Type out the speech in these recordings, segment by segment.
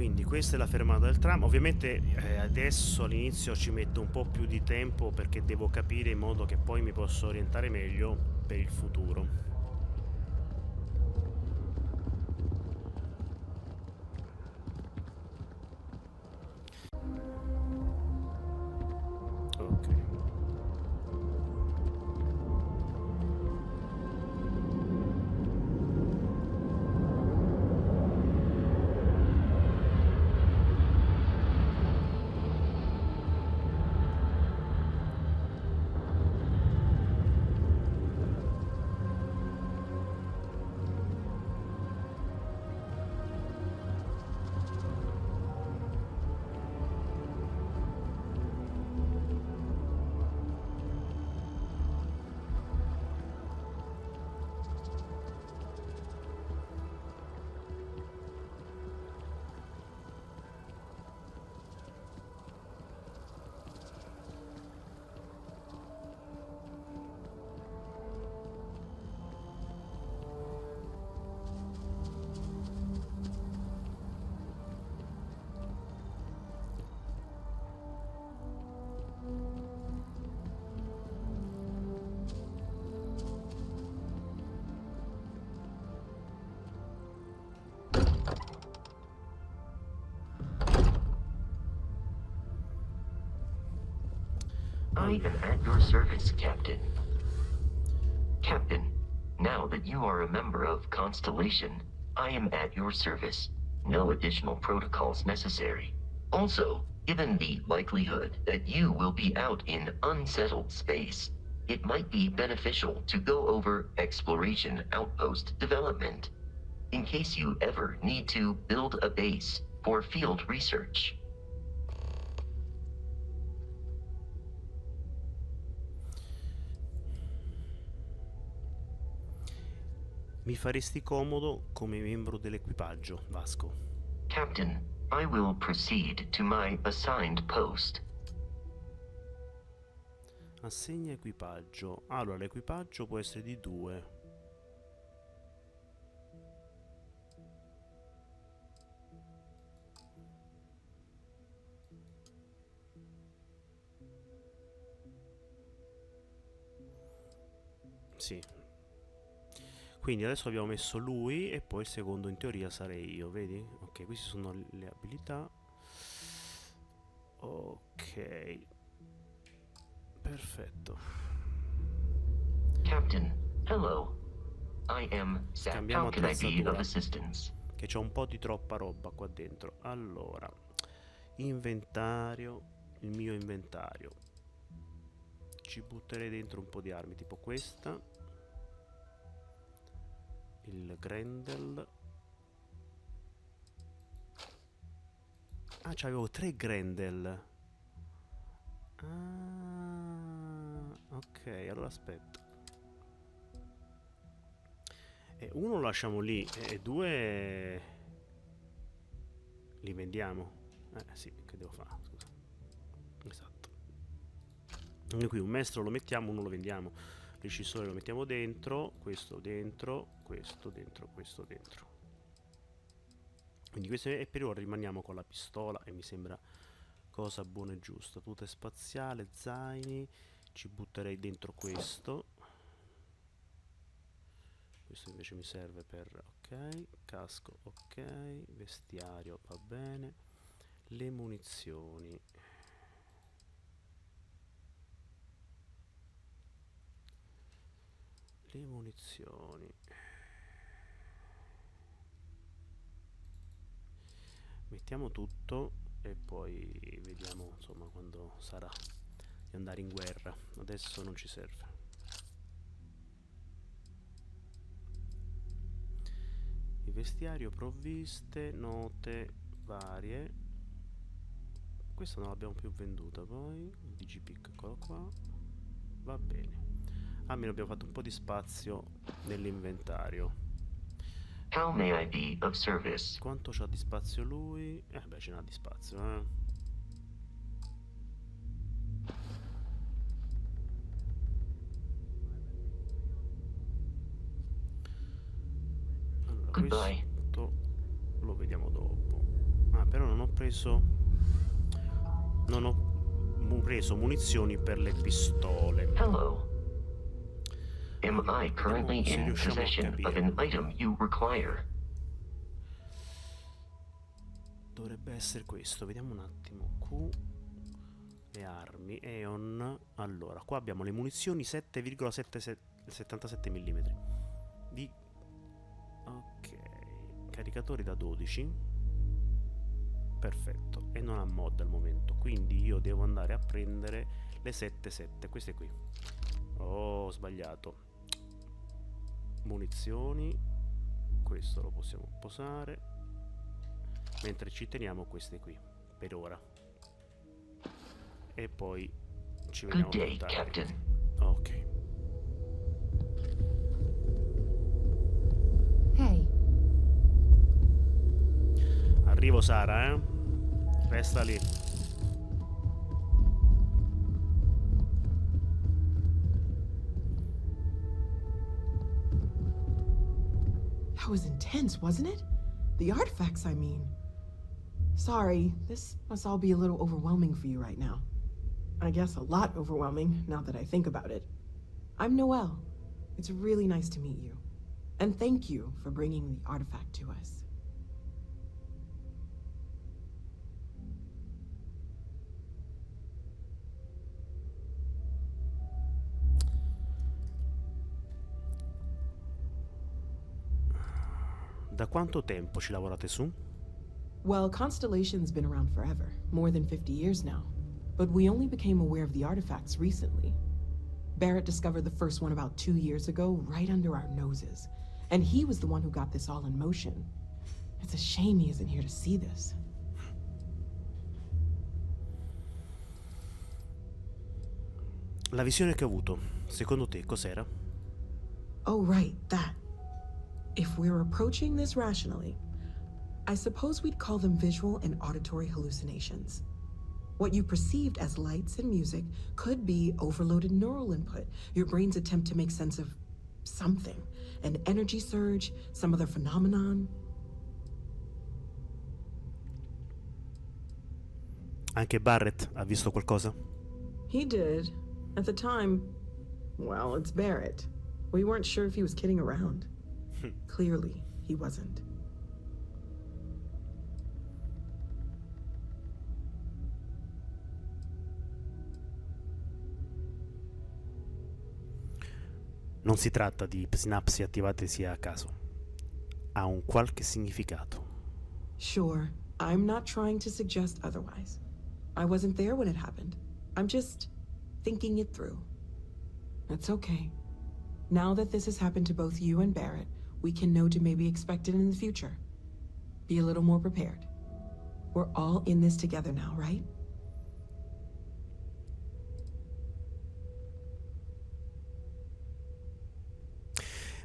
Quindi questa è la fermata del tram. Ovviamente adesso all'inizio ci metto un po' più di tempo perché devo capire in modo che poi mi posso orientare meglio per il futuro. Ok. I am at your service, Captain. Captain, now that you are a member of Constellation, I am at your service. No additional protocols necessary. Also, given the likelihood that you will be out in unsettled space, it might be beneficial to go over exploration outpost development, in case you ever need to build a base for field research. Mi faresti comodo come membro dell'equipaggio, Vasco. Captain, I will proceed to my assigned post. Assegna equipaggio. Allora, l'equipaggio può essere di 2. Sì. Quindi adesso abbiamo messo lui e poi il secondo in teoria sarei io, vedi? Ok, queste sono le abilità. Ok. Perfetto. Captain, hello. I am Sat. Scambiamo How can I be of attrezzatura, assistance? che c'ho un po' di troppa roba qua dentro. Allora, inventario, il mio inventario. Ci butterei dentro un po' di armi, tipo questa. Il Grendel. Ah, c'avevo 3 Grendel. Ah, ok, allora aspetta. E uno lo lasciamo lì e 2 li vendiamo. Sì, che devo fare? Scusa. Esatto. Quindi qui un mestro lo mettiamo, uno lo vendiamo. L'incisore lo mettiamo dentro, questo dentro, questo dentro, questo dentro. Quindi questo è per ora, rimaniamo con la pistola e mi sembra cosa buona e giusta. Tuta spaziale, zaini, ci butterei dentro questo. Questo invece mi serve per, ok, casco, ok, vestiario va bene, le munizioni. Le munizioni. Mettiamo tutto e poi vediamo insomma quando sarà di andare in guerra. Adesso non ci serve. Il vestiario, provviste, note varie. Questa non l'abbiamo più venduta poi. Il DigiPick, eccolo qua. Va bene. Almeno abbiamo fatto un po' di spazio nell'inventario. How may I be of service? Quanto c'ha di spazio lui? Beh, ce n'ha di spazio, eh. Allora, Goodbye. questo lo vediamo dopo. Però non ho preso munizioni per le pistole. Hello. Am Vediamo I currently se in riusciamo a possession of capire. an item you require? Dovrebbe essere questo, vediamo un attimo. Q, le armi, Eon. Allora, qua abbiamo le munizioni 7,77 mm di... Ok, caricatori da 12. Perfetto, e non ha mod al momento, quindi io devo andare a prendere le 7,7, queste qui. Oh, ho sbagliato. Munizioni, questo lo possiamo posare. Mentre ci teniamo queste qui, per ora. E poi ci vediamo Good day, più tardi. Captain. Ok. Hey, Arrivo Sara, eh? Resta lì. that was intense, wasn't it? The artifacts, I mean. Sorry, this must all be a little overwhelming for you right now. I guess a lot overwhelming, now that I think about it. I'm Noelle. It's really nice to meet you. And thank you for bringing the artifact to us. Da quanto tempo ci lavorate su? Well, Constellation's been around forever, more than 50 years now. But we only became aware of the artifacts recently. Barrett discovered the first one about 2 years ago, right under our noses. And he was the one who got this all in motion. It's a shame he isn't here to see this. La visione che ho avuto, secondo te cos'era? Oh, right, that. If we're approaching this rationally, I suppose we'd call them visual and auditory hallucinations. What you perceived as lights and music could be overloaded neural input, your brain's attempt to make sense of something. An energy surge, some other phenomenon. Anche Barrett ha visto qualcosa? He did. At the time, well, it's Barrett. We weren't sure if he was kidding around. Clearly, he wasn't. Non si tratta di sinapsi attivatesi a caso. Ha un qualche significato. Sure, I'm not trying to suggest otherwise. I wasn't there when it happened. I'm just thinking it through. It's okay. Now that this has happened to both you and Barrett, we can know to maybe expect it in the future. Be a little more prepared. We're all in this together now, right?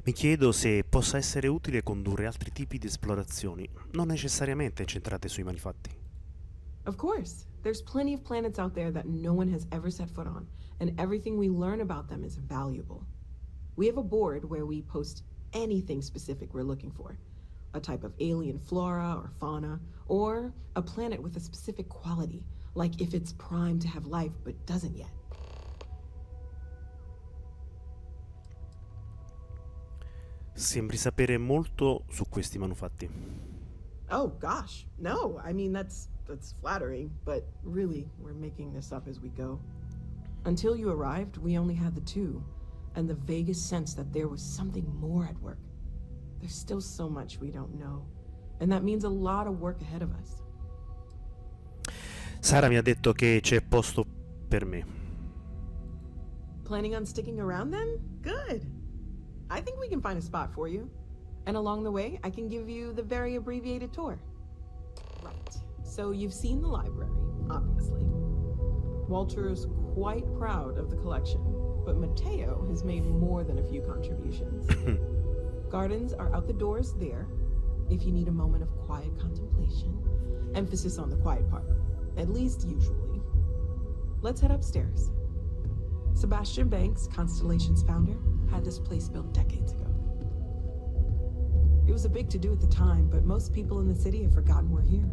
Mi chiedo se possa essere utile condurre altri tipi di esplorazioni, non necessariamente centrate sui manufatti. Of course. There's plenty of planets out there that no one has ever set foot on, and everything we learn about them is valuable. We have a board where we post anything specific we're looking for. A type of alien flora or fauna, or a planet with a specific quality, like if it's primed to have life but doesn't yet. Sembri sapere molto su questi manufatti. Oh gosh, no. I mean, that's flattering, but really, we're making this up as we go. Until you arrived, we only had the two, and the vaguest sense that there was something more at work. There's still so much we don't know, and that means a lot of work ahead of us. Sara mi ha detto che c'è posto per me. Planning on sticking around then? Good. I think we can find a spot for you. And along the way, I can give you the very abbreviated tour. Right. So you've seen the library, obviously. Walter's quite proud of the collection, but Matteo has made more than a few contributions. Gardens are out the doors there, if you need a moment of quiet contemplation. Emphasis on the quiet part, at least usually. Let's head upstairs. Sebastian Banks, Constellation's founder, had this place built decades ago. It was a big to-do at the time, but most people in the city have forgotten we're here.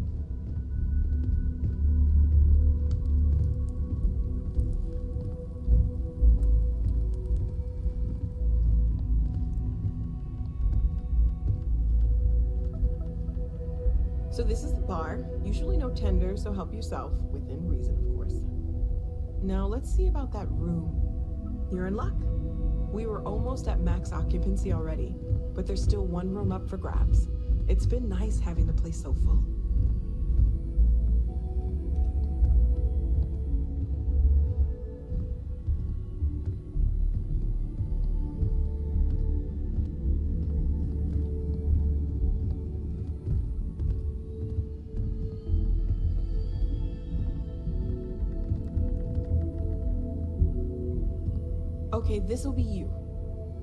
So this is the bar. Usually no tender, so help yourself, within reason, of course. Now let's see about that room. You're in luck. We were almost at max occupancy already, but there's still one room up for grabs. It's been nice having the place so full. Okay, this'll be you.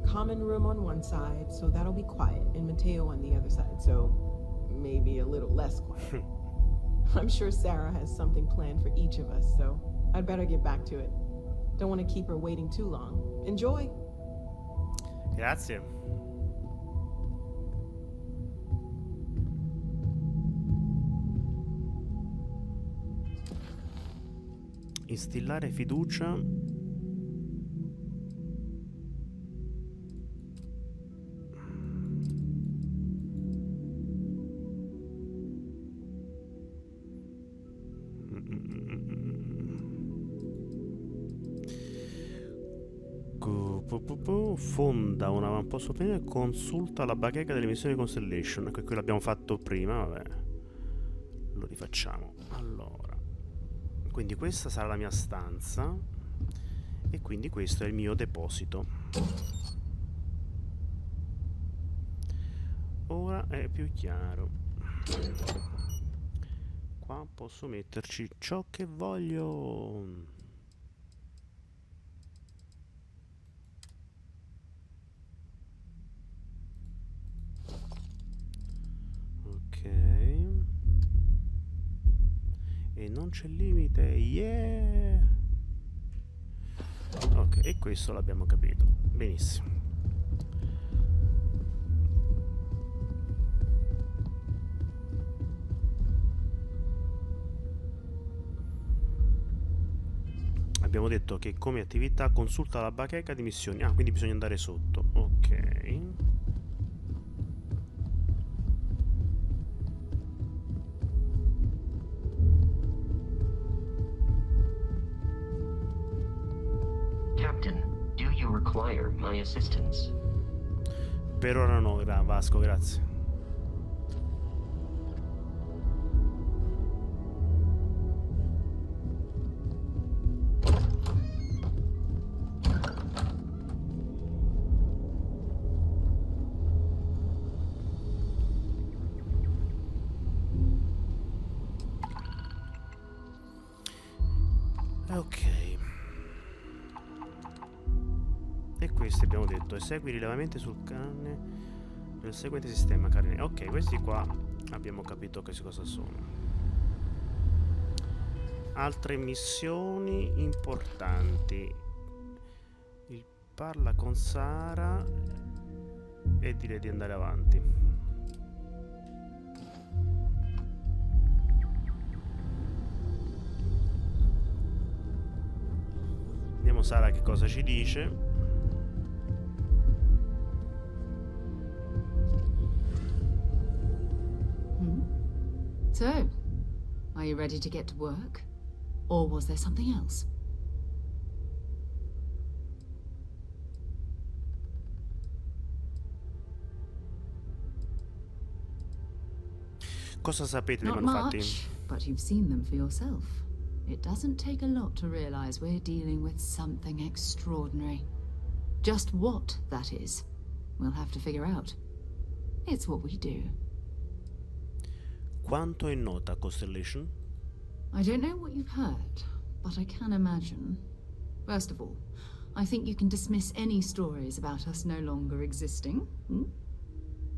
Common room on one side, so that'll be quiet, and Mateo on the other side, so maybe a little less quiet. I'm sure Sarah has something planned for each of us, so I'd better get back to it. Don't want to keep her waiting too long. Enjoy! Grazie. Instillare fiducia. Fonda un avamposto prima e consulta la bacheca delle missioni Constellation. Ecco, quello l'abbiamo fatto prima, vabbè. Lo rifacciamo. Allora, quindi questa sarà la mia stanza e quindi questo è il mio deposito. Ora è più chiaro. Qua posso metterci ciò che voglio. E non c'è limite, yeah! Ok, e questo l'abbiamo capito. Benissimo. Abbiamo detto che come attività consulta la bacheca di missioni. Ah, quindi bisogna andare sotto. Ok. Captain, do you require my assistance? Per ora no, Vasco, grazie. Ok. E questi abbiamo detto, esegui rilevamenti sul carne nel seguente sistema carne. Ok, questi qua abbiamo capito che cosa sono. Altre missioni importanti. Il parla con Sara e direi di andare avanti. Vediamo Sara che cosa ci dice. So, are you ready to get to work? Or was there something else? Cosa sapete dei Not manufatti? much, but you've seen them for yourself. It doesn't take a lot to realize we're dealing with something extraordinary. Just what that is, we'll have to figure out. It's what we do. Quanto è nota Constellation? I don't know what you've heard, but I can imagine. First of all, I think you can dismiss any stories about us no longer existing.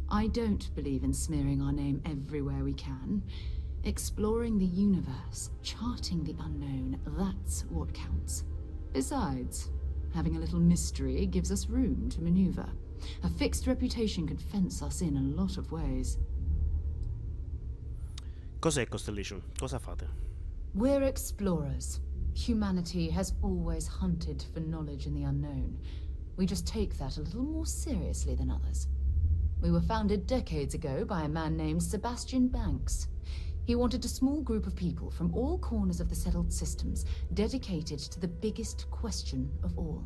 I don't believe in smearing our name everywhere we can. Exploring the universe, charting the unknown, that's what counts. Besides, having a little mystery gives us room to maneuver. A fixed reputation could fence us in a lot of ways. Cos'è Constellation? Cosa fate? We're explorers. Humanity has always hunted for knowledge in the unknown. We just take that a little more seriously than others. We were founded decades ago by a man named Sebastian Banks. He wanted a small group of people from all corners of the settled systems dedicated to the biggest question of all.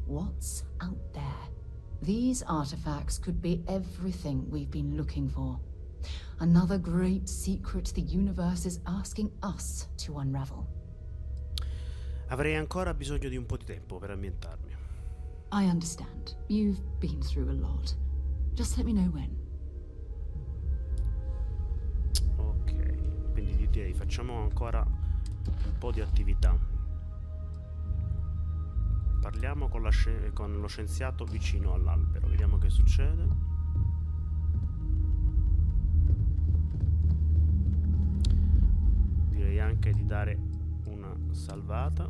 What's out there? These artifacts could be everything we've been looking for. Another great secret the universe is asking us to unravel. Avrei ancora bisogno di un po' di tempo per ambientarmi. I understand. You've been through a lot. Just let me know when. Ok, quindi direi facciamo ancora un po' di attività. Parliamo con lo scienziato vicino all'albero, vediamo che succede. Direi anche di dare una salvata.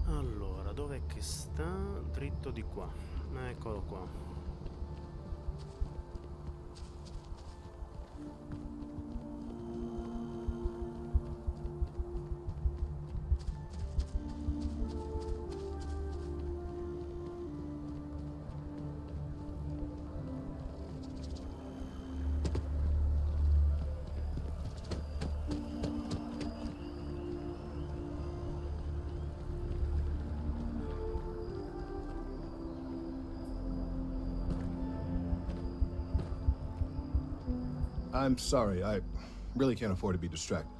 Allora, dov'è che sta? Dritto di qua. Eccolo qua. I'm sorry, I really can't afford to be distracted.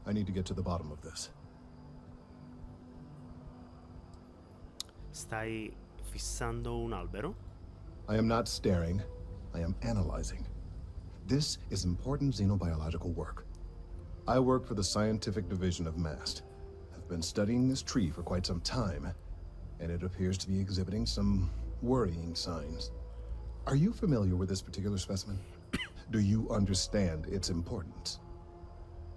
I need to get to the bottom of this. Stai fissando un albero? I am not staring, I am analyzing. This is important xenobiological work. I work for the scientific division of MAST. I've been studying this tree for quite some time, and it appears to be exhibiting some worrying signs. Are you familiar with this particular specimen? Do you understand its importance?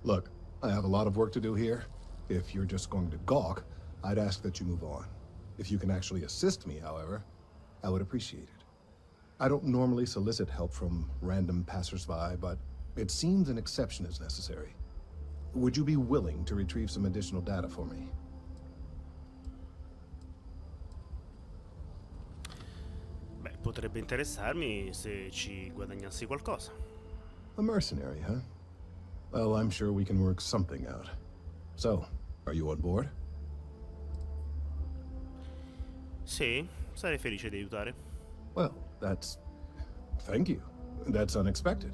Look, I have a lot of work to do here. If you're just going to gawk, I'd ask that you move on. If you can actually assist me, however, I would appreciate it. I don't normally solicit help from random passersby, but it seems an exception is necessary. Would you be willing to retrieve some additional data for me? Beh, potrebbe interessarmi se ci guadagnassi qualcosa. A mercenary, huh? Well, I'm sure we can work something out. So, are you on board? Sì, sarei felice di aiutare. Well, that's... Thank you. That's unexpected.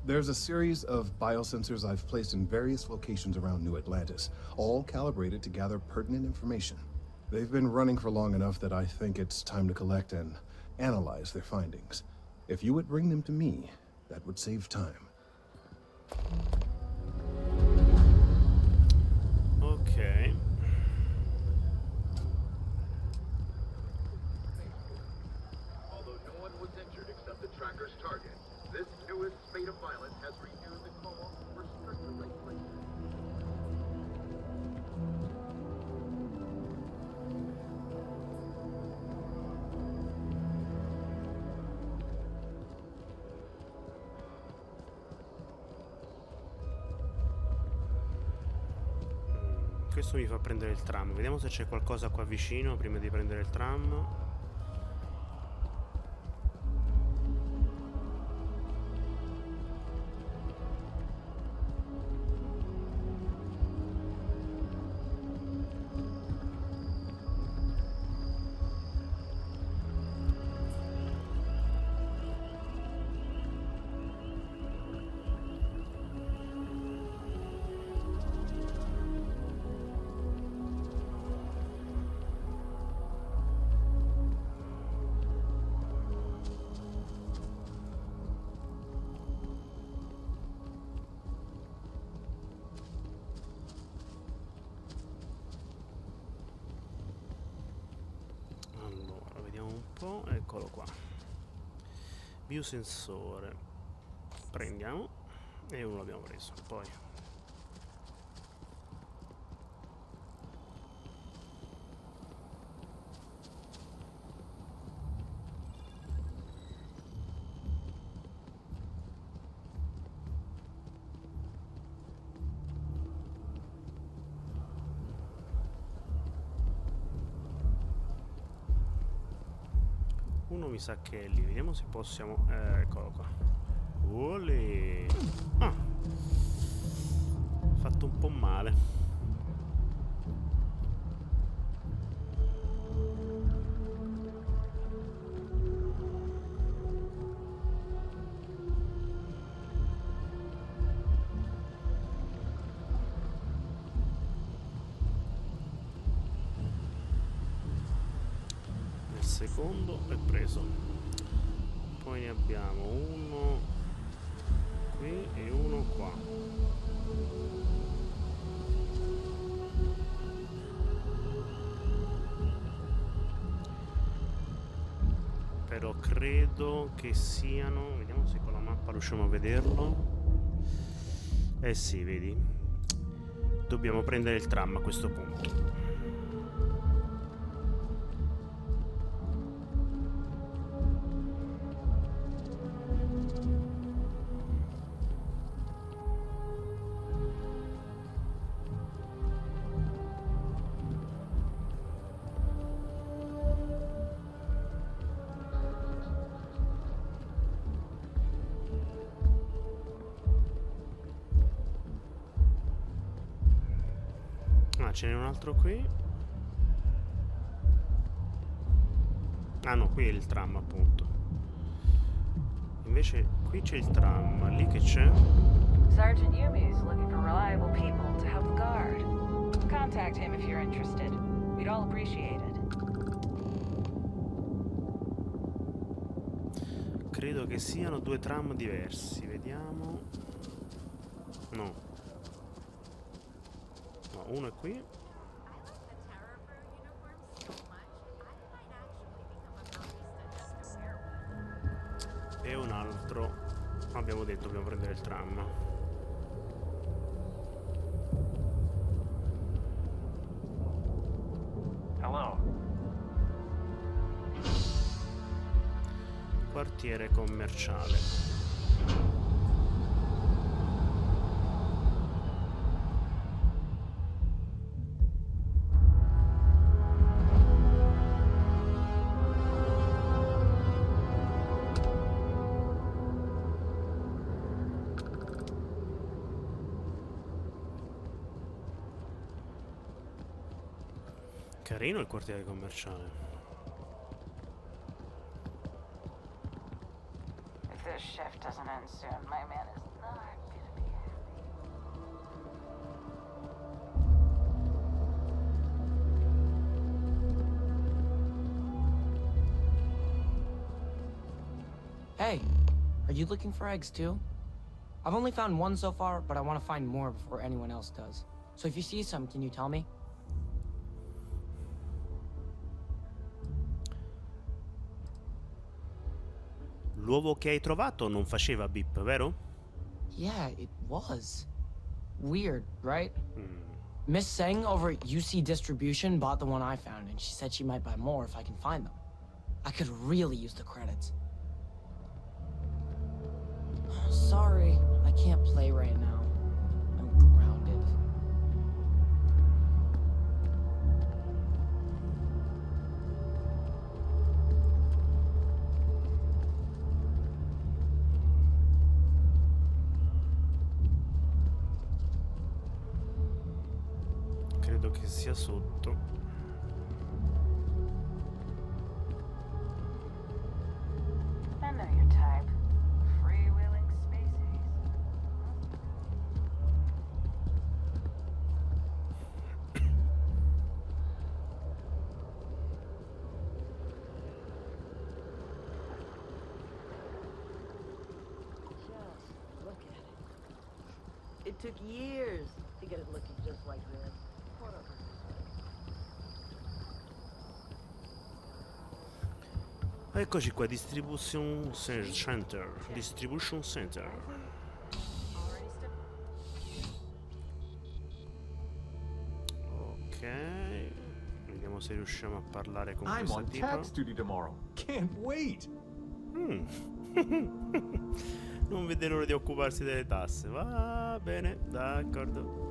There's a series of biosensors I've placed in various locations around New Atlantis, all calibrated to gather pertinent information. They've been running for long enough that I think it's time to collect and analyze their findings. If you would bring them to me, that would save time. Ok. Although no one was injured except the tracker's target, this newest spate of violence has renewed the call for stricter regulations. Questo mi fa prendere il tram. Vediamo se c'è qualcosa qua vicino prima di prendere il tram. Allora, vediamo un po'. Eccolo qua. Biosensore. Prendiamo. E uno l'abbiamo preso. Poi Uno mi sa che è lì. Vediamo se possiamo... eccolo qua. Olè. Ah. Fatto un po' male. Secondo è preso, poi ne abbiamo uno qui e uno qua. Però credo che siano, vediamo se con la mappa riusciamo a vederlo. Eh sì, vedi, dobbiamo prendere il tram a questo punto. Ah, ce n'è un altro qui. Ah no, qui è il tram appunto. Invece qui c'è il tram, lì che c'è? Sergeant Yumi's looking for reliable people to help the guard. Contact him if you're interested. We'd all appreciate it. Credo che siano due tram diversi, vediamo. No. No, uno è qui. E un altro. Abbiamo detto dobbiamo prendere il tram. Hello. Quartiere commerciale. Carino il quartiere commerciale. If this shift doesn't end soon, my man is not gonna be Hey, are you looking for eggs too? I've only found one so far, but I want to find more before anyone else does. So if you see some, can you tell me? L'uovo che hai trovato non faceva bip, vero? Yeah, it was. Weird, right? Mm. Miss Seng over at UC Distribution bought the one I found, and she said she might buy more if I can find them. I could really use the credits. Sorry, I can't play right now. I'm grounded. Credo che sia sotto. I know your type. Freewheeling spaces. Just look at it. It took years to get it looking just like this. Hold up. Eccoci qua, Distribution Center. Distribution Center. Ok. Vediamo se riusciamo a parlare con I'm questa on tipa. tax duty tomorrow. Can't wait. Non vede l'ora di occuparsi delle tasse. Va bene, d'accordo.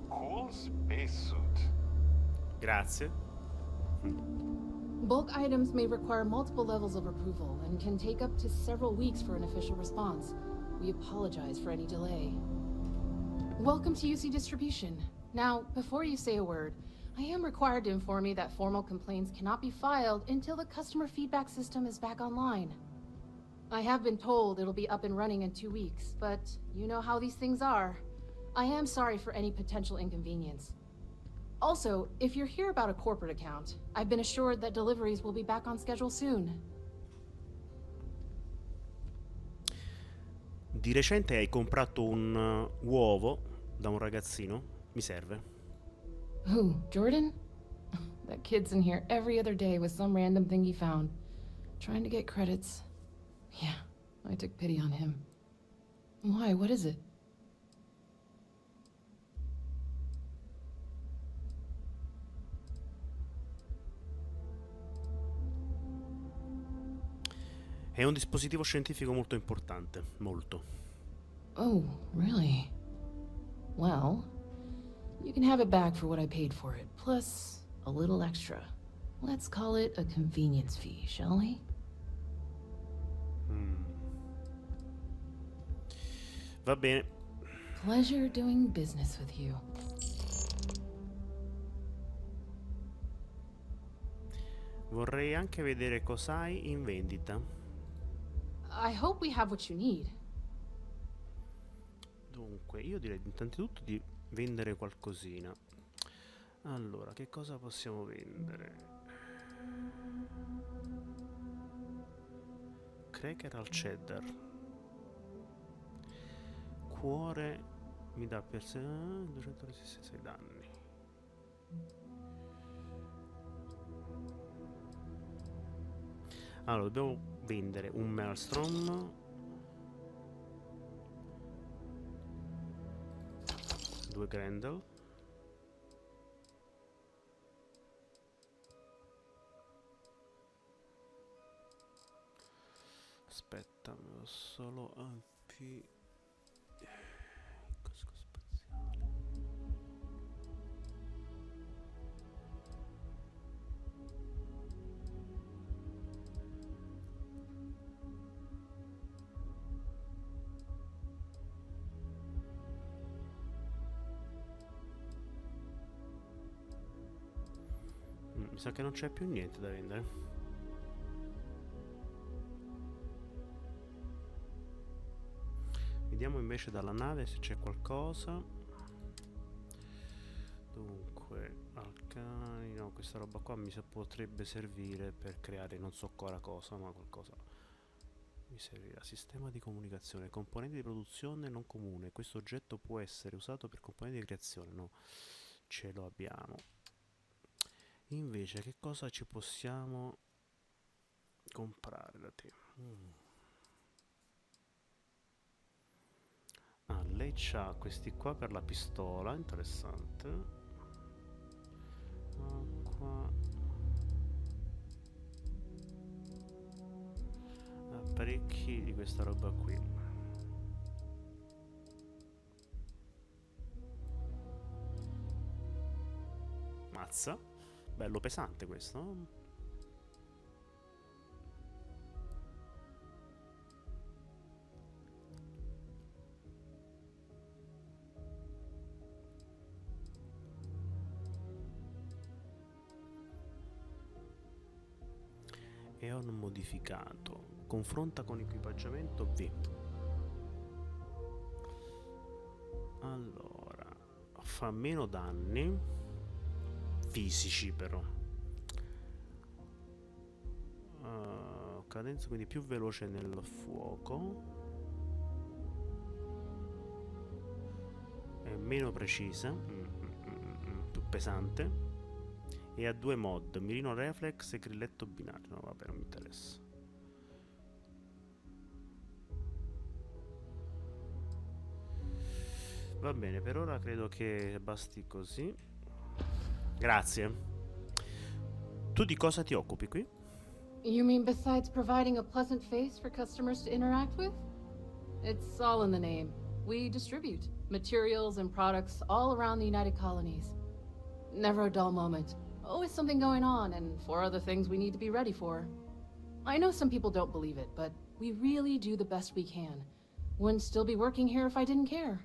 Cool spacesuit. Grazie. Bulk items may require multiple levels of approval and can take up to several weeks for an official response. We apologize for any delay. Welcome to UC Distribution. Now, before you say a word, I am required to inform you that formal complaints cannot be filed until the customer feedback system is back online. I have been told it'll be up and running in 2 weeks, but you know how these things are. I am sorry for any potential inconvenience. Also, if you're here about a corporate account, I've been assured that deliveries will be back on schedule soon. Di recente hai comprato un uovo da un ragazzino? Mi serve. Who, Jordan? That kid's in here every other day with some random thing he found. Trying to get credits. Yeah, I took pity on him. Why, what is it? È un dispositivo scientifico molto importante, molto. Oh, really? Well, you can have it back for what I paid for it, plus a little extra. Let's call it a convenience fee, shall we? Va bene. Pleasure doing business with you. Vorrei anche vedere cos'hai in vendita. I hope we have what you need. Dunque, io direi innanzitutto di vendere qualcosina. Allora, che cosa possiamo vendere? Cracker al cheddar. Cuore mi dà per 200 resistenza ai danni. Allora, dobbiamo vendere un maelstrom, 2 grendel, aspetta, avevo solo alpi casco spaziale. Mi sa che non c'è più niente da vendere. Vediamo invece dalla nave se c'è qualcosa. Dunque, alcani, no, questa roba qua potrebbe servire per creare non so ancora cosa, ma qualcosa mi servirà. Sistema di comunicazione, componenti di produzione non comune. Questo oggetto può essere usato per componenti di creazione. No, ce lo abbiamo. Invece che cosa ci possiamo comprare da te? Ah, lei c'ha questi qua per la pistola, interessante. Acqua. Apparecchi di questa roba qui. Mazza. Bello pesante questo. E ho modificato. Confronta con equipaggiamento B. Allora, fa meno danni fisici però. Cadenza quindi più veloce nel fuoco. È meno precisa. Più pesante. E ha 2 mod, mirino reflex e grilletto binario. No, vabbè, non mi interessa. Va bene, per ora credo che basti così. Grazie. Tu di cosa ti occupi qui? You mean besides providing a pleasant face for customers to interact with? It's all in the name. We distribute materials and products all around the United Colonies. Never a dull moment. Always something going on, and 4 other things we need to be ready for. I know some people don't believe it, but we really do the best we can. Wouldn't still be working here if I didn't care.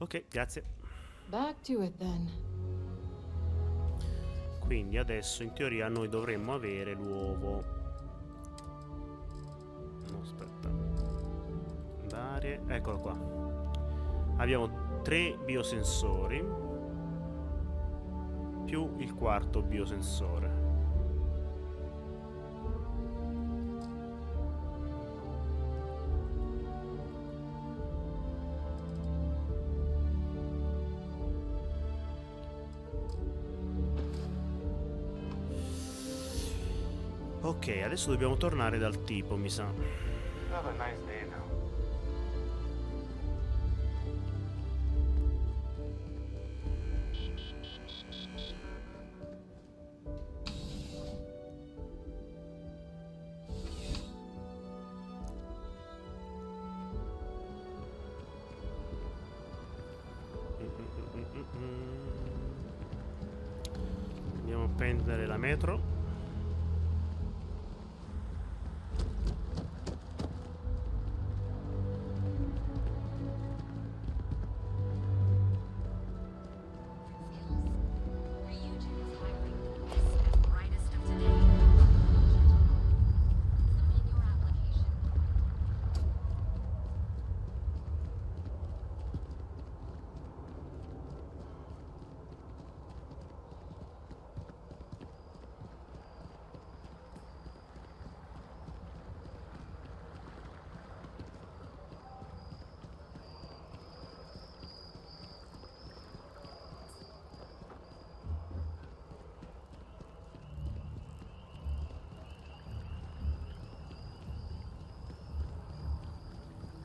Ok, grazie. Back to it then. Quindi adesso in teoria noi dovremmo avere l'uovo. No, aspetta. Andare. Eccolo qua. Abbiamo 3 biosensori più il 4º biosensore. Ok, adesso dobbiamo tornare dal tipo, mi sa. Have a nice day now. Andiamo a prendere la metro.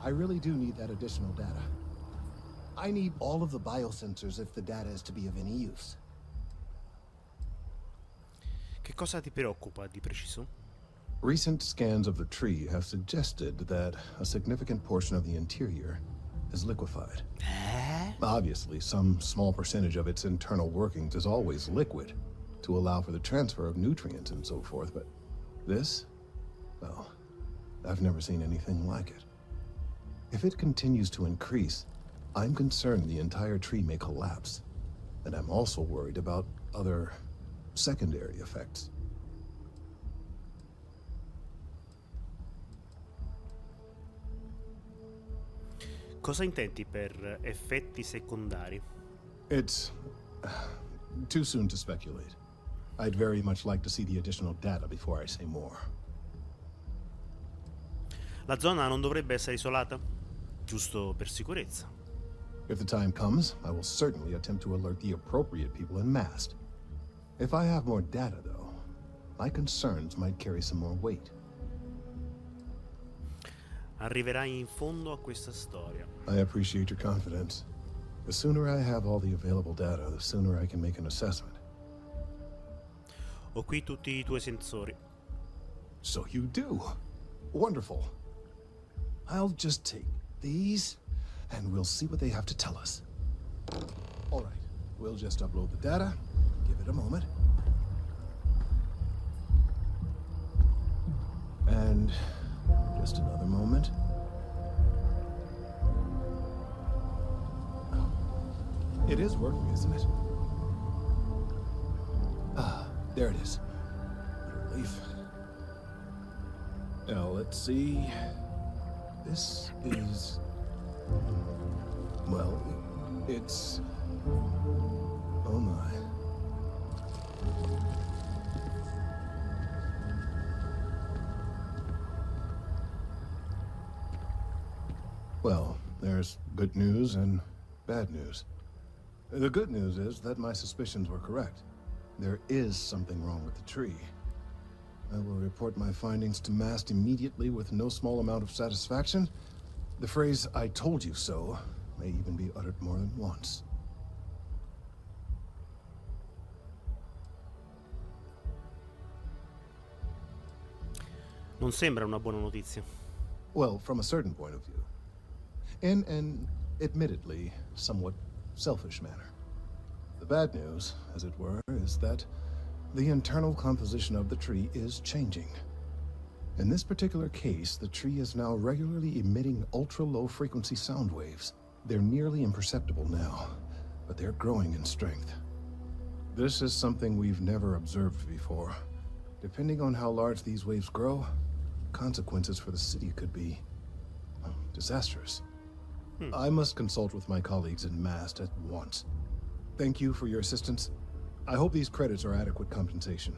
I really do need that additional data. I need all of the biosensors if the data is to be of any use. Che cosa ti preoccupa di preciso? Recent scans of the tree have suggested that a significant portion of the interior is liquefied. Obviously, some small percentage of its internal workings is always liquid to allow for the transfer of nutrients and so forth, but this, well, I've never seen anything like it. If it continues to increase, I'm concerned the entire tree may collapse. And I'm also worried about other secondary effects. Cosa intendi per effetti secondari? It's too soon to speculate. I'd very much like to see the additional data before I say more. La zona non dovrebbe essere isolata? Giusto per sicurezza. If the time comes, I will certainly attempt to alert the appropriate people en masse. If I have more data, though, my concerns might carry some more weight. Arriverai in fondo a questa storia. I appreciate your confidence. The sooner I have all the available data, the sooner I can make an assessment. Ho qui tutti i tuoi sensori. So you do. Wonderful. I'll just take these, and we'll see what they have to tell us. All right, we'll just upload the data. Give it a moment. And just another moment. Oh, it is working, isn't it? Ah, there it is. Relief. Now, let's see. This is... well, it's... oh my. Well, there's good news and bad news. The good news is that my suspicions were correct. There is something wrong with the tree. I will report my findings to Mast immediately with no small amount of satisfaction. The phrase, "I told you so," may even be uttered more than once. Non sembra una buona notizia. Well, from a certain point of view. In an admittedly somewhat selfish manner. The bad news, as it were, is that the internal composition of the tree is changing. In this particular case, the tree is now regularly emitting ultra-low frequency sound waves. They're nearly imperceptible now, but they're growing in strength. This is something we've never observed before. Depending on how large these waves grow, consequences for the city could be disastrous. I must consult with my colleagues in Mast at once. Thank you for your assistance. I hope these credits are adequate compensation.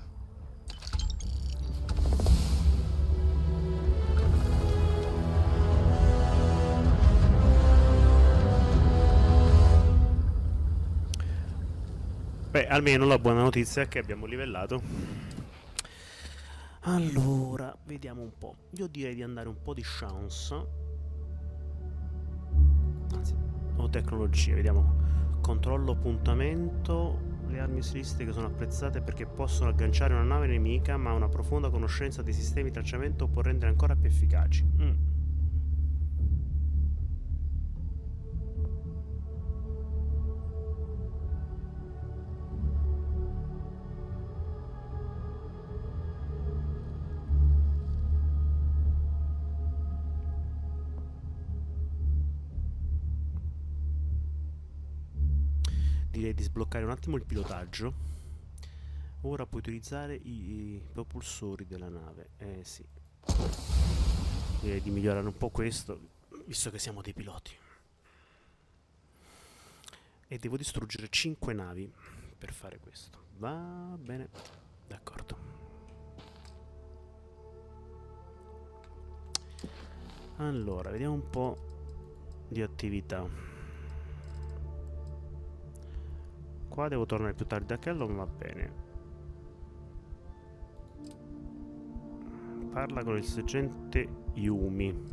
Beh, almeno la buona notizia è che abbiamo livellato. Allora, vediamo un po'. Io direi di andare un po' di chance. Anzi, o tecnologia, vediamo. Controllo puntamento. Le armi stilistiche sono apprezzate perché possono agganciare una nave nemica, ma una profonda conoscenza dei sistemi di tracciamento può rendere ancora più efficaci. Direi di sbloccare un attimo il pilotaggio. Ora puoi utilizzare i propulsori della nave. Sì. Direi di migliorare un po' questo, visto che siamo dei piloti. E devo distruggere 5 navi per fare questo. Va bene, d'accordo. Allora, vediamo un po' di attività. Qua devo tornare più tardi da Kello, ma va bene. Parla con il sergente Yumi.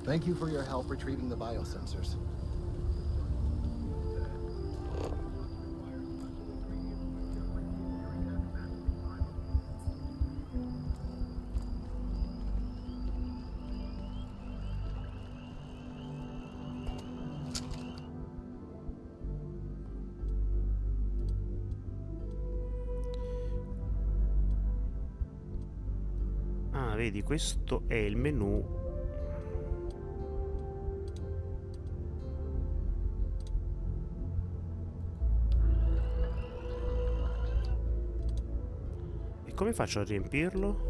Thank you for your help retrieving the biosensors. Ah, vedi, questo è il menu. E come faccio a riempirlo?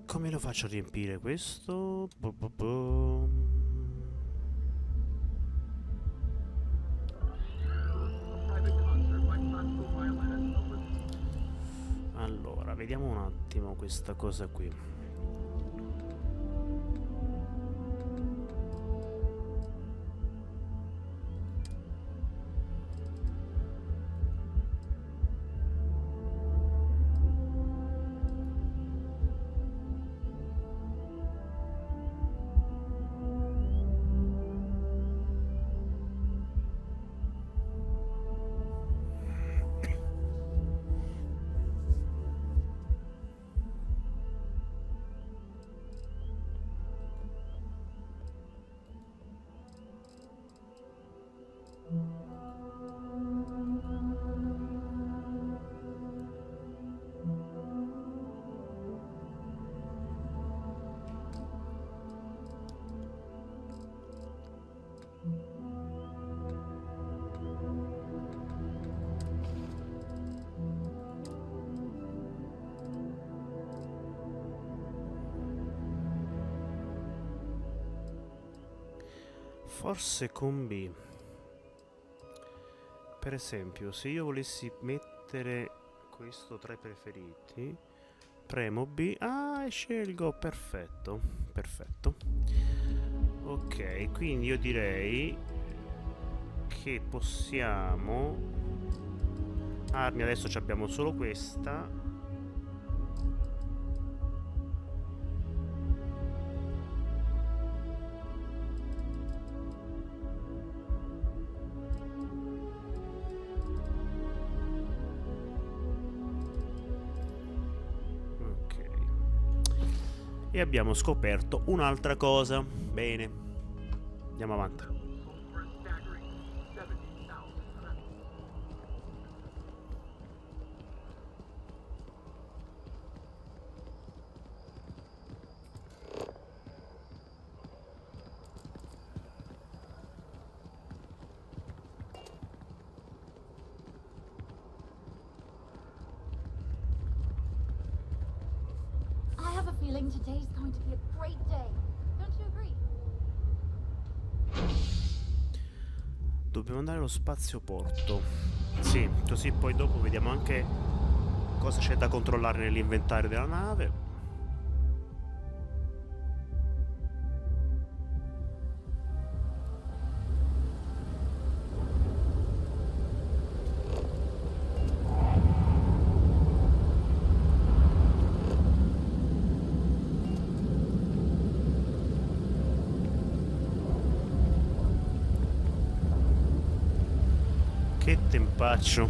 Come lo faccio a riempire questo? Allora, vediamo un attimo questa cosa qui. Forse con B. Per esempio, se io volessi mettere questo tra i preferiti, premo B. Ah, e scelgo. Perfetto. Perfetto. Ok, quindi io direi che possiamo... Armi, adesso abbiamo solo questa. E abbiamo scoperto un'altra cosa. Bene, andiamo avanti. For a staggering 70,000 credits. I have a feeling today's going to be a great day. Don't you agree? Dobbiamo andare allo spazioporto. Sì, così poi dopo vediamo anche cosa c'è da controllare nell'inventario della nave. Che tempaccio.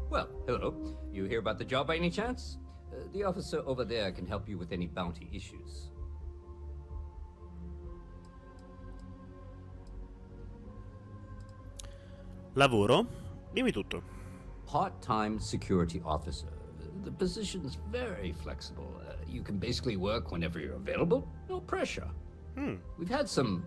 Well, hello. You hear about the job by any chance? The officer over there can help you with any bounty issues. Lavoro? Dimmi tutto. Part-time security officer. The position's very flexible. You can basically work whenever you're available. No pressure. We've had some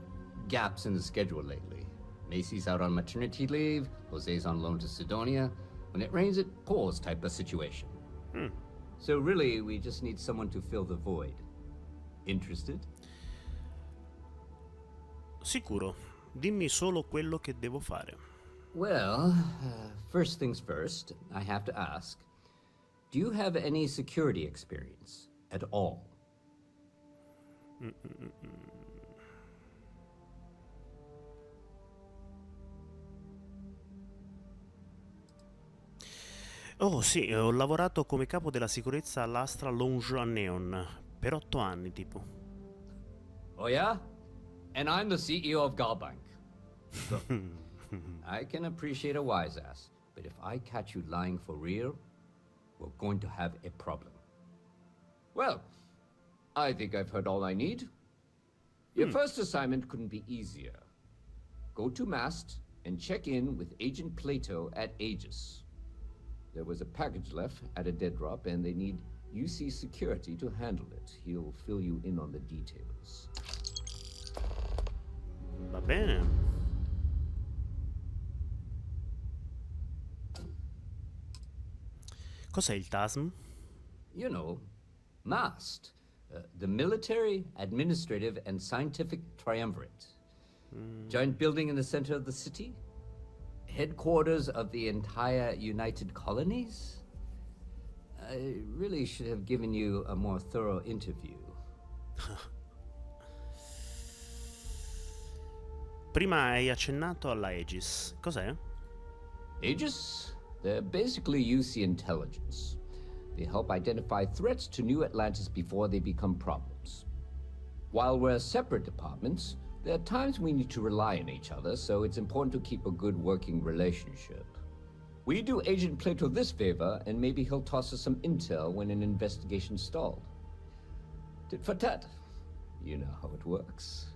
gaps in the schedule lately. Macy's out on maternity leave. Jose's on loan to Sidonia. When it rains, it pours type of situation. So really, we just need someone to fill the void. Interested? Sicuro. Dimmi solo quello che devo fare. Well, first things first, I have to ask, do you have any security experience at all? Oh sì, ho lavorato come capo della sicurezza all'Astra Lounge a Neon per 8 anni, tipo. Oh yeah? And I'm the CEO of Galbank. So, I can appreciate a wise ass, but if I catch you lying for real, we're going to have a problem. Well, I think I've heard all I need. Your first assignment couldn't be easier. Go to Mast and check in with Agent Plato at Aegis. There was a package left at a dead drop, and they need UC security to handle it. He'll fill you in on the details. Va bene. Cos'è il TASM? You know, MAST, the Military, Administrative, and Scientific Triumvirate. Giant building in the center of the city? Headquarters of the entire United Colonies? I really should have given you a more thorough interview. Prima hai accennato alla Aegis. Cos'è? Aegis? They're basically UC intelligence. They help identify threats to New Atlantis before they become problems. While we're separate departments, there are times we need to rely on each other, so it's important to keep a good working relationship. We do Agent Plato this favor, and maybe he'll toss us some intel when an investigation's stalled. Tit for tat. You know how it works.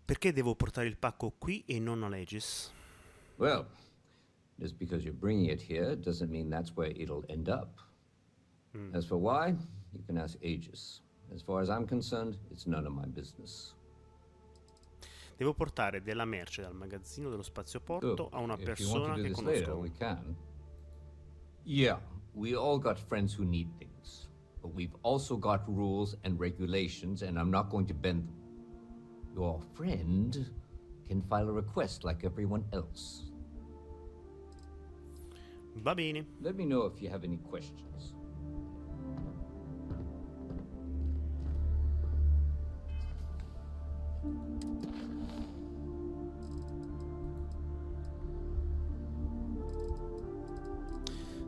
Perché devo portare il pacco qui e non all'Aegis? Well, just because you're bringing it here doesn't mean that's where it'll end up. As for why, you can ask Aegis. As far as I'm concerned, it's none of my business. Devo portare della merce dal magazzino dello spazioporto a una If you want persona to do che this conosco. later, we can. Yeah, we all got friends who need things. But we've also got rules and regulations, and I'm not going to bend them. Your friend can file a request like everyone else. Va bene. Let me know if you have any questions.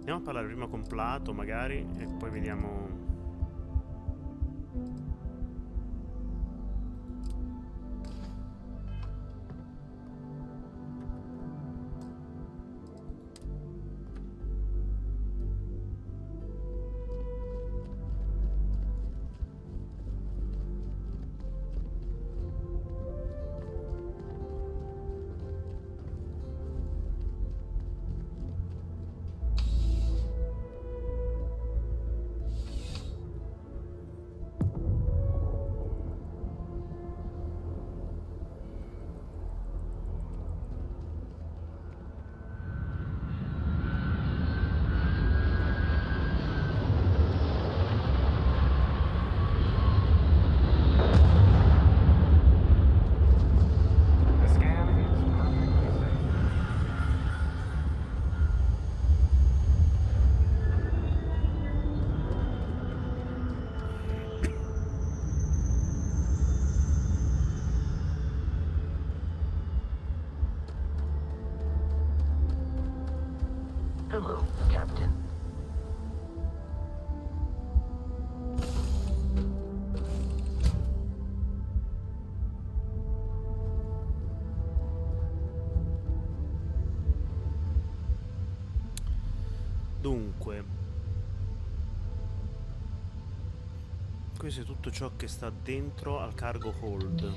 Andiamo a parlare prima con Plato, magari, e poi vediamo... Hello, Captain. Dunque, questo è tutto ciò che sta dentro al cargo hold.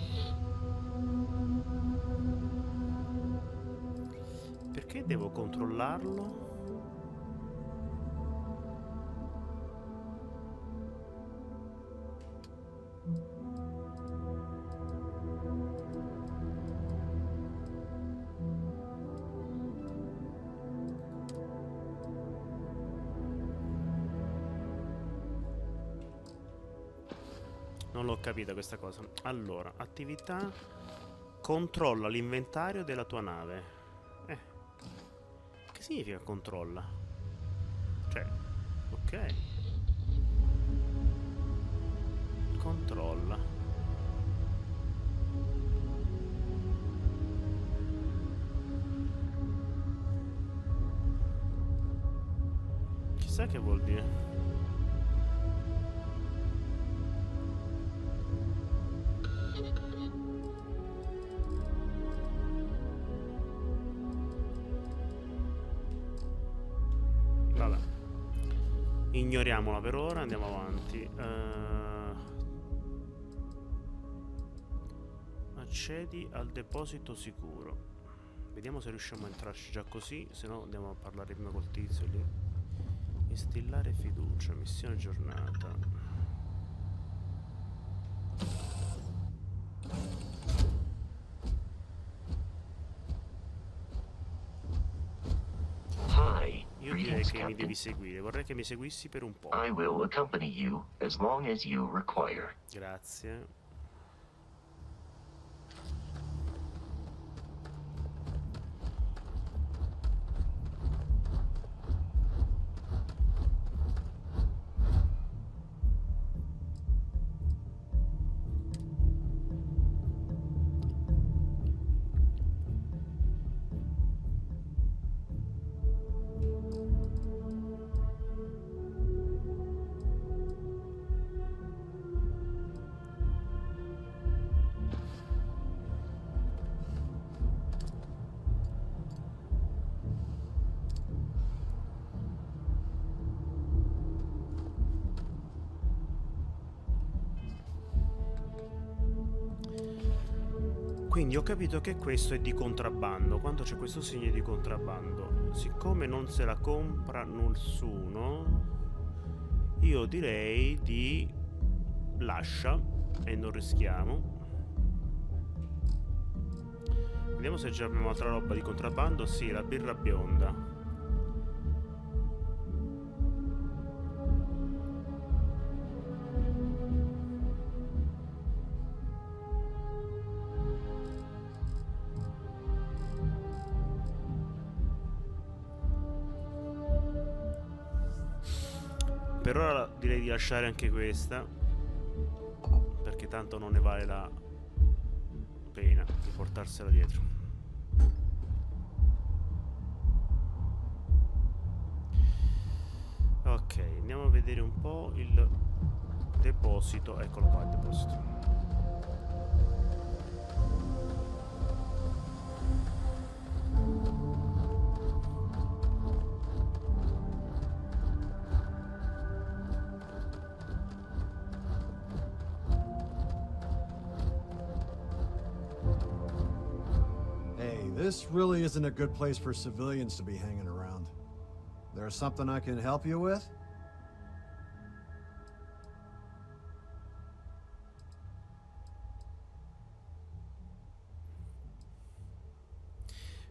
Perché devo controllarlo? Non l'ho capita questa cosa. Allora, attività, controlla l'inventario della tua nave. Che significa controlla? Cioè, ok. Controlla. Chissà che vuol dire. Vabbè, ignoriamola per ora, andiamo avanti. Accedi al deposito sicuro. Vediamo se riusciamo a entrarci già così, se no andiamo a parlare prima col tizio lì. Instillare fiducia, missione giornata. Io direi che mi devi seguire, vorrei che mi seguissi per un po'. I will accompany you as long as you require. Grazie. Quindi ho capito che questo è di contrabbando. Quando c'è questo segno di contrabbando, siccome non se la compra nessuno, io direi di lascia e non rischiamo. Vediamo se già abbiamo altra roba di contrabbando. Sì, la birra bionda. Per ora direi di lasciare anche questa, perché tanto non ne vale la pena di portarsela dietro. Ok, andiamo a vedere un po' il deposito. Eccolo qua il deposito. Hey, this really isn't a good place for civilians to be hanging around. There's something I can help you with?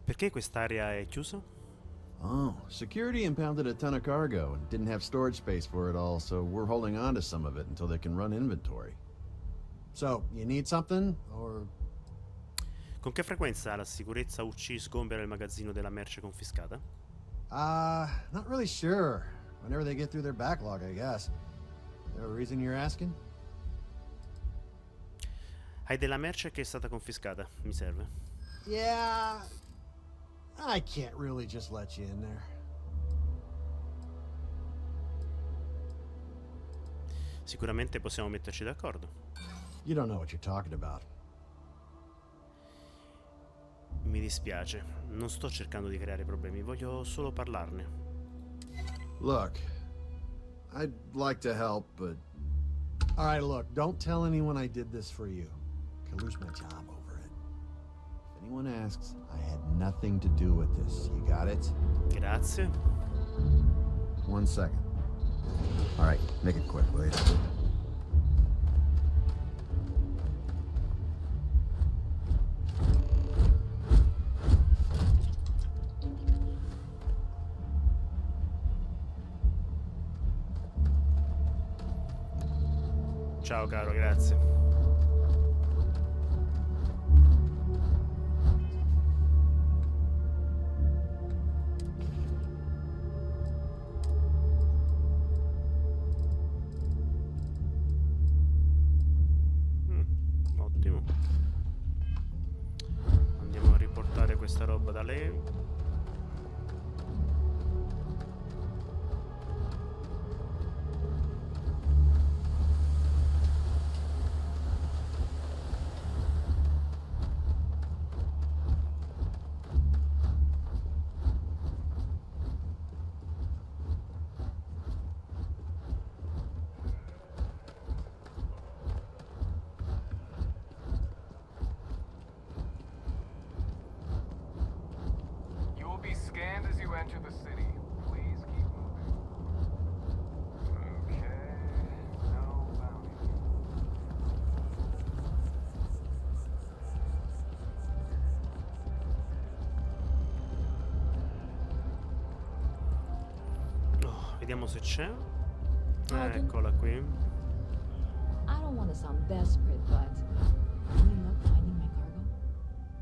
Perché quest'area è chiusa? Oh, security impounded a ton of cargo and didn't have storage space for it all, so we're holding on to some of it until they can run inventory. So, you need something, or... Con che frequenza la sicurezza UC sgombera il magazzino della merce confiscata? Not really sure. Whenever they get through their backlog, I guess. There a reason you're asking? Hai della merce che è stata confiscata, mi serve. Yeah... I can't really just let you in there. Sicuramente possiamo metterci d'accordo. You don't know what you're talking about. Mi dispiace, non sto cercando di creare problemi, voglio solo parlarne. Look, I'd like to help, but... Alright, look, don't tell anyone I did this for you. Could lose my job over it. If anyone asks, I had nothing to do with this. You got it? Grazie. 1 second. Alright, make it quick, will you? Ciao caro, grazie. Ottimo. Andiamo a riportare questa roba da lei. Scanned as you enter the city. Please keep moving. Okay. No bounty. Oh, vediamo se c'è. Pardon? Eccola qui. I don't want to sound desperate, but any luck finding my cargo?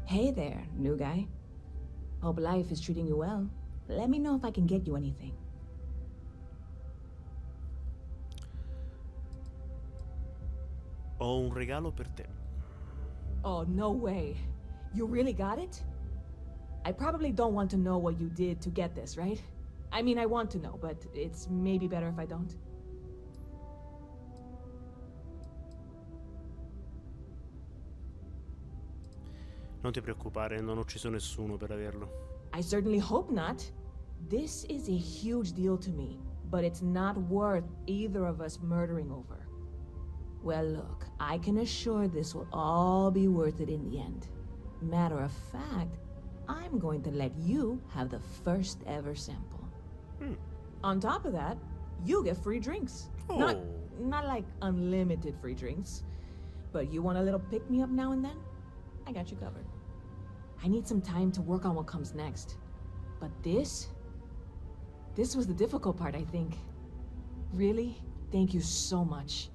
Hey there, new guy. Hope life is treating you well. Let me know if I can get you anything. Ho un regalo per te. Oh, no way. You really got it? I probably don't want to know what you did to get this, right? I mean, I want to know, but it's maybe better if I don't. Non ti preoccupare, non ho ucciso nessuno per averlo. I certainly hope not. This is a huge deal to me, but it's not worth either of us murdering over. Well, look, I can assure this will all be worth it in the end. Matter of fact, I'm going to let you have the first ever sample. On top of that, you get free drinks. Oh. Not like unlimited free drinks, but you want a little pick-me-up now and then? I got you covered. I need some time to work on what comes next. But this was the difficult part, I think. Really, thank you so much.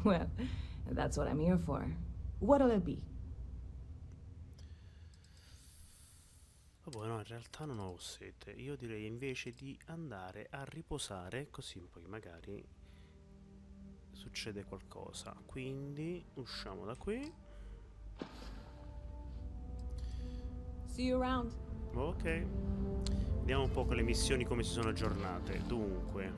Well, that's what I'm here for. What'll it be? Vabbè, no, in realtà non ho sete. Io direi invece di andare a riposare, così poi magari succede qualcosa. Quindi usciamo da qui. See you around. Ok. Vediamo un po' con le missioni come si sono aggiornate. Dunque.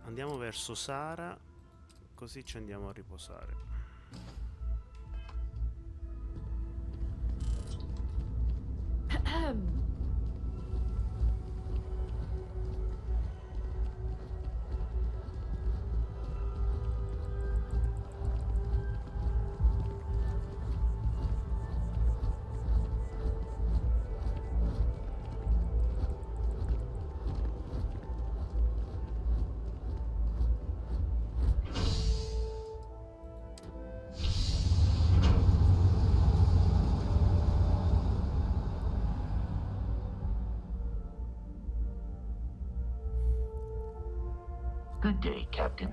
Andiamo verso Sara, così ci andiamo a riposare. Good day, Captain.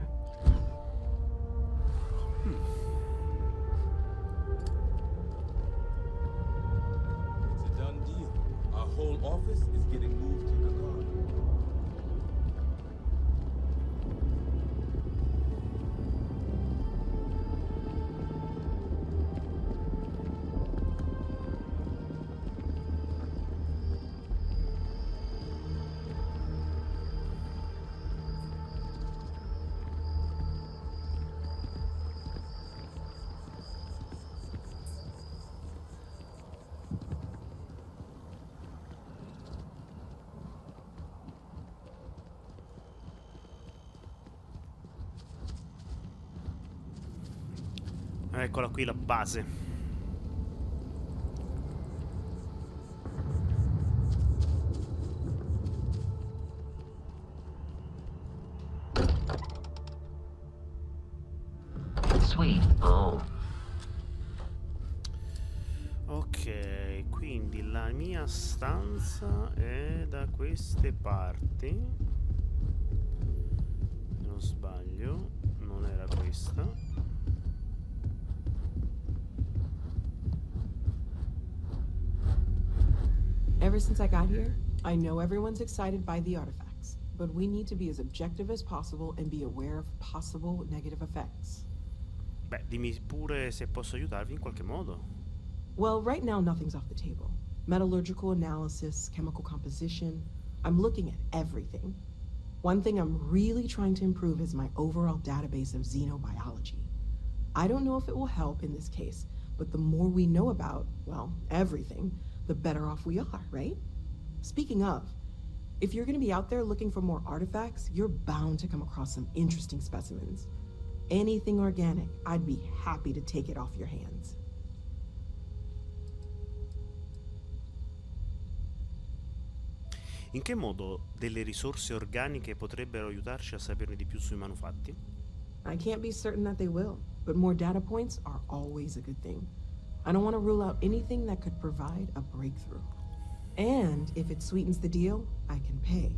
It's a done deal. Our whole office is getting moved to the guard. Eccola qui la base. Sweet home. Ok, quindi la mia stanza è da queste parti. Se non sbaglio, non era questa. Ever since I got here, I know everyone's excited by the artifacts, but we need to be as objective as possible and be aware of possible negative effects. Beh, dimmi pure se posso aiutarvi in qualche modo. Well, right now nothing's off the table. Metallurgical analysis, chemical composition, I'm looking at everything. One thing I'm really trying to improve is my overall database of xenobiology. I don't know if it will help in this case, but the more we know about, well, everything, the better off we are, right? Speaking of, if you're gonna be out there looking for more artifacts, you're bound to come across some interesting specimens. Anything organic, I'd be happy to take it off your hands. In che modo delle risorse organiche potrebbero aiutarci a saperne di più sui manufatti? I can't be certain that they will, but more data points are always a good thing. I don't want to rule out anything that could provide a breakthrough. And if it sweetens the deal, I can pay.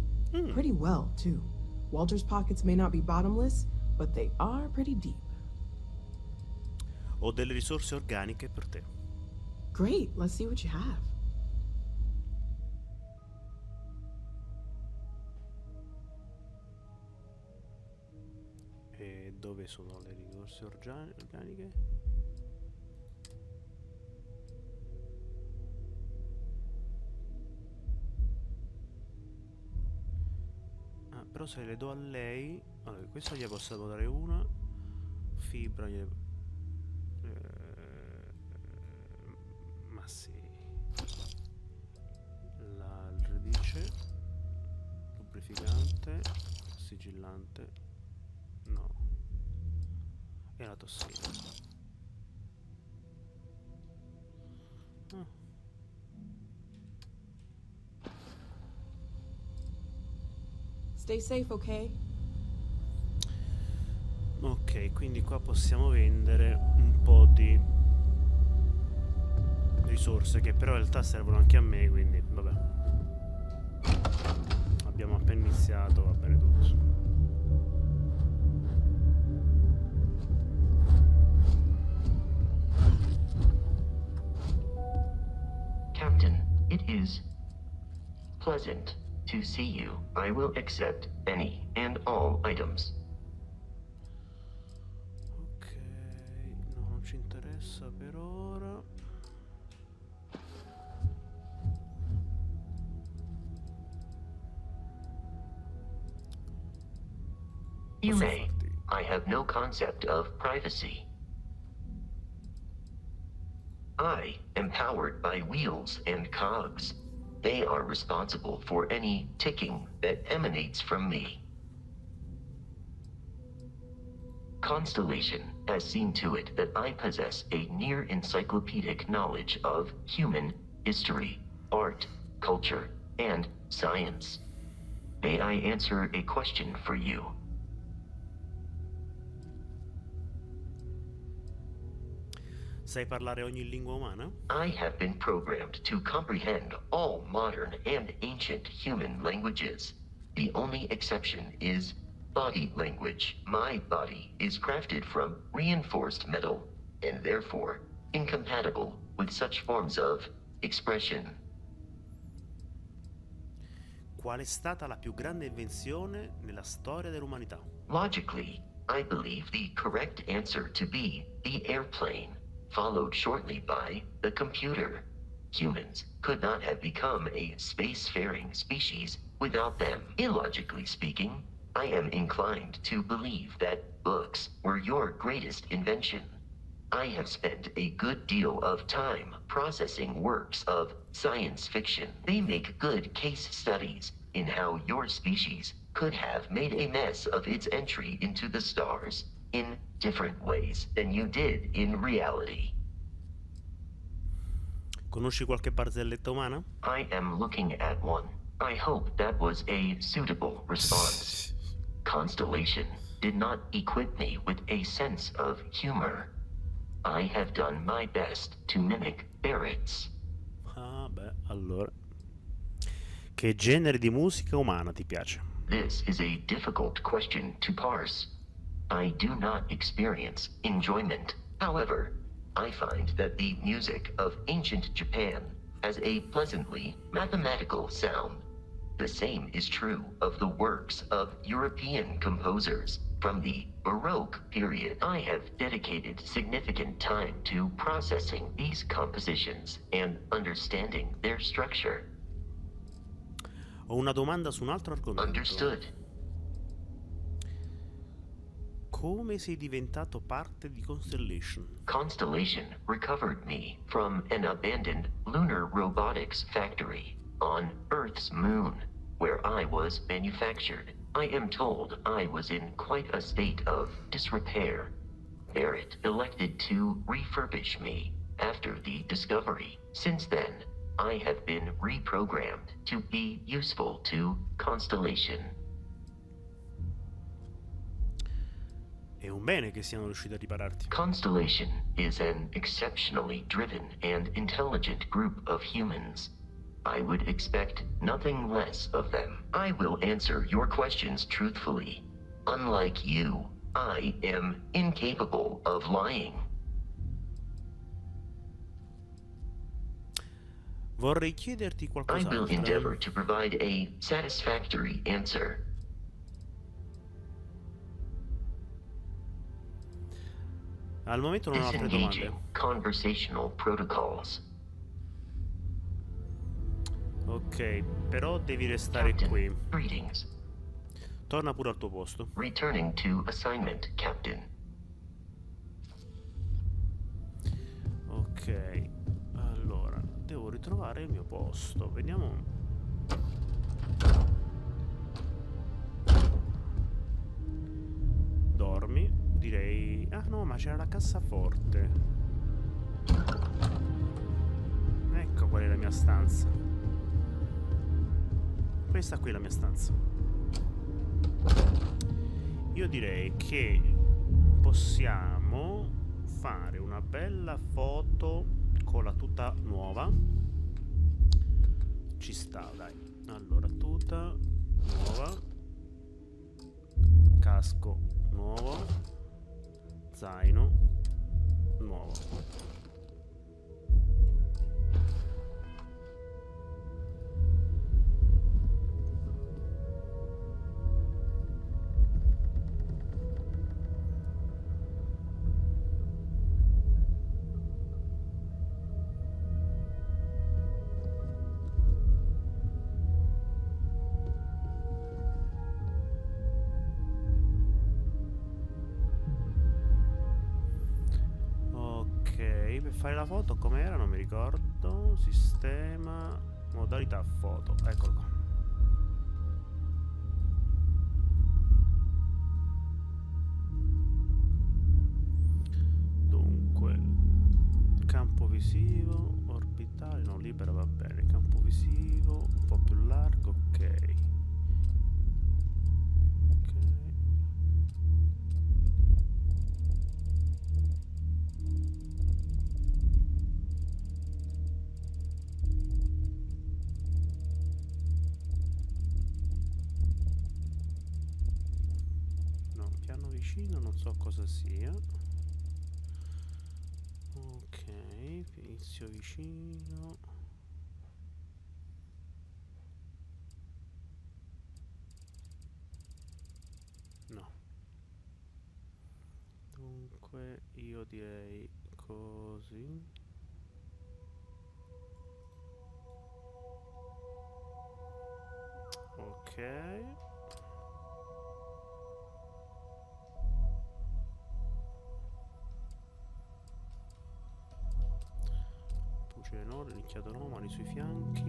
Pretty well, too. Walter's pockets may not be bottomless, but they are pretty deep. Ho delle risorse organiche per te. Great, let's see what you have. E dove sono le risorse organiche? Ah, però se le do a lei... Allora, questa gli possiamo dare una. Fibra ma sì. La radice. Lubrificante. Sigillante. No. E la tossina. Ah. Stay safe, ok? Ok, quindi qua possiamo vendere un po' di risorse che però in realtà servono anche a me, quindi vabbè. Abbiamo appena iniziato, va bene tutto. Captain, it is pleasant to see you. I will accept any and all items. Ok, no, non ci interessa per ora. You may. I have no concept of privacy. I am powered by wheels and cogs. They are responsible for any ticking that emanates from me. Constellation has seen to it that I possess a near encyclopedic knowledge of human history, art, culture, and science. May I answer a question for you? Sai parlare ogni lingua umana? I have been programmed to comprehend all modern and ancient human languages. The only exception is body language. My body is crafted from reinforced metal and therefore incompatible with such forms of expression. Qual è stata la più grande invenzione nella storia dell'umanità? Logically, I believe the correct answer to be the airplane, followed shortly by the computer. Humans could not have become a spacefaring species without them. Illogically speaking, I am inclined to believe that books were your greatest invention. I have spent a good deal of time processing works of science fiction. They make good case studies in how your species could have made a mess of its entry into the stars in different ways than you did in reality. Conosci qualche barzelletta umana? I am looking at one. I hope that was a suitable response. Constellation did not equip me with a sense of humor. I have done my best to mimic Barrett's. Ah, beh, allora. Che genere di musica umana ti piace? This is a difficult question to parse. I do not experience enjoyment. However, I find that the music of ancient Japan has a pleasantly mathematical sound. The same is true of the works of European composers from the Baroque period. I have dedicated significant time to processing these compositions and understanding their structure. Ho una domanda su un altro argomento. Understood. Come sei diventato parte di Constellation? Constellation recovered me from an abandoned lunar robotics factory on Earth's moon, where I was manufactured. I am told I was in quite a state of disrepair. Barrett elected to refurbish me after the discovery. Since then, I have been reprogrammed to be useful to Constellation. È un bene che siano riusciti a ripararti. Constellation is an exceptionally driven and intelligent group of humans. I would expect nothing less of them. I will answer your questions truthfully. Unlike you, I am incapable of lying. Vorrei chiederti I qualcos'altro. will endeavor to provide a satisfactory answer. Al momento non ho altre Disengaging domande. conversational protocols. Ok, però devi restare qui. Greetings. Torna pure al tuo posto. Returning to assignment, Captain. Ok, allora, devo ritrovare il mio posto. Vediamo. Dormi, direi. Ah no, ma c'era la cassaforte. Ecco qual è la mia stanza. Questa qui è la mia stanza. Io direi che possiamo fare una bella foto con la tuta nuova. Ci sta, dai. Allora, tuta nuova, casco nuovo, zaino nuovo. Per fare la foto com'era? Non mi ricordo. Sistema, modalità foto. Eccolo qua. Dunque, campo visivo, orbitale, no, libero va bene. Campo visivo, un po' più largo, ok. No, piano vicino non so cosa sia. Ok, inizio vicino. No. Dunque io direi così. Ok. Puce enorme, nicchiato no, mani sui fianchi.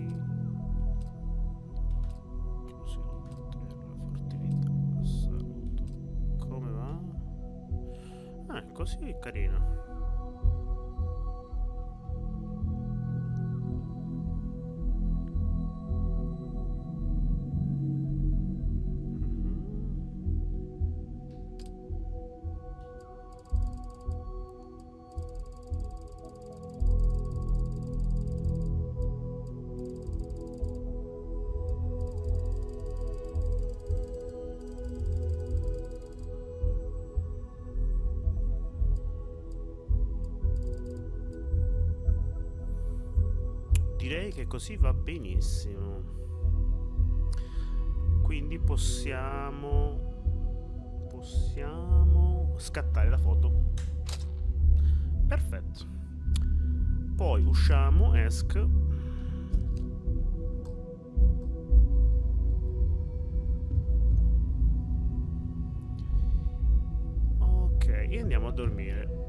Chiusi la furtività. Saluto. Come va? Così è carino. Direi che così va benissimo. Quindi possiamo scattare la foto. Perfetto. Poi usciamo, esc. Ok, e andiamo a dormire.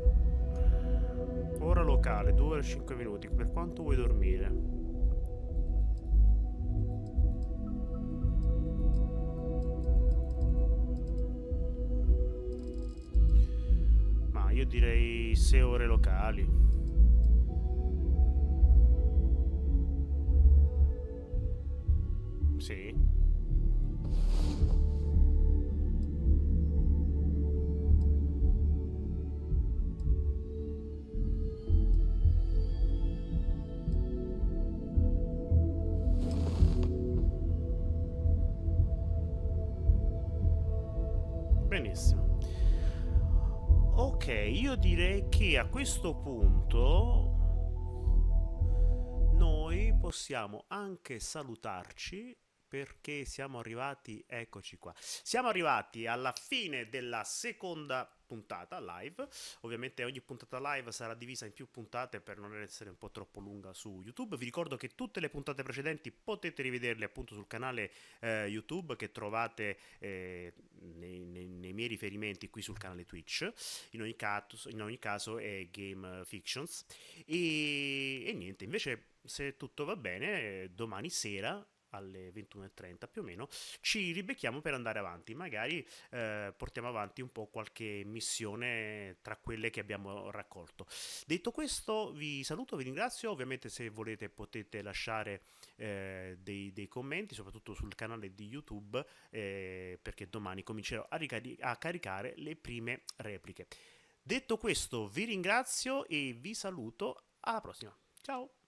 Ora locale, 2 ore e 5 minuti. Per quanto vuoi dormire? Ma io direi 6 ore locali. Sì. Benissimo. Ok, io direi che a questo punto noi possiamo anche salutarci, perché siamo arrivati, eccoci qua, siamo arrivati alla fine della seconda puntata live. Ovviamente ogni puntata live sarà divisa in più puntate per non essere un po' troppo lunga su YouTube. Vi ricordo che tutte le puntate precedenti potete rivederle appunto sul canale YouTube che trovate nei miei riferimenti qui sul canale Twitch. In ogni caso è Gamefictions. E niente, invece se tutto va bene, domani sera alle 21:30 più o meno ci ribecchiamo per andare avanti. Magari portiamo avanti un po' qualche missione tra quelle che abbiamo raccolto. Detto questo, vi saluto, vi ringrazio. Ovviamente se volete potete lasciare dei commenti, soprattutto sul canale di YouTube, perché domani comincerò a caricare le prime repliche. Detto questo, vi ringrazio e vi saluto. Alla prossima. Ciao!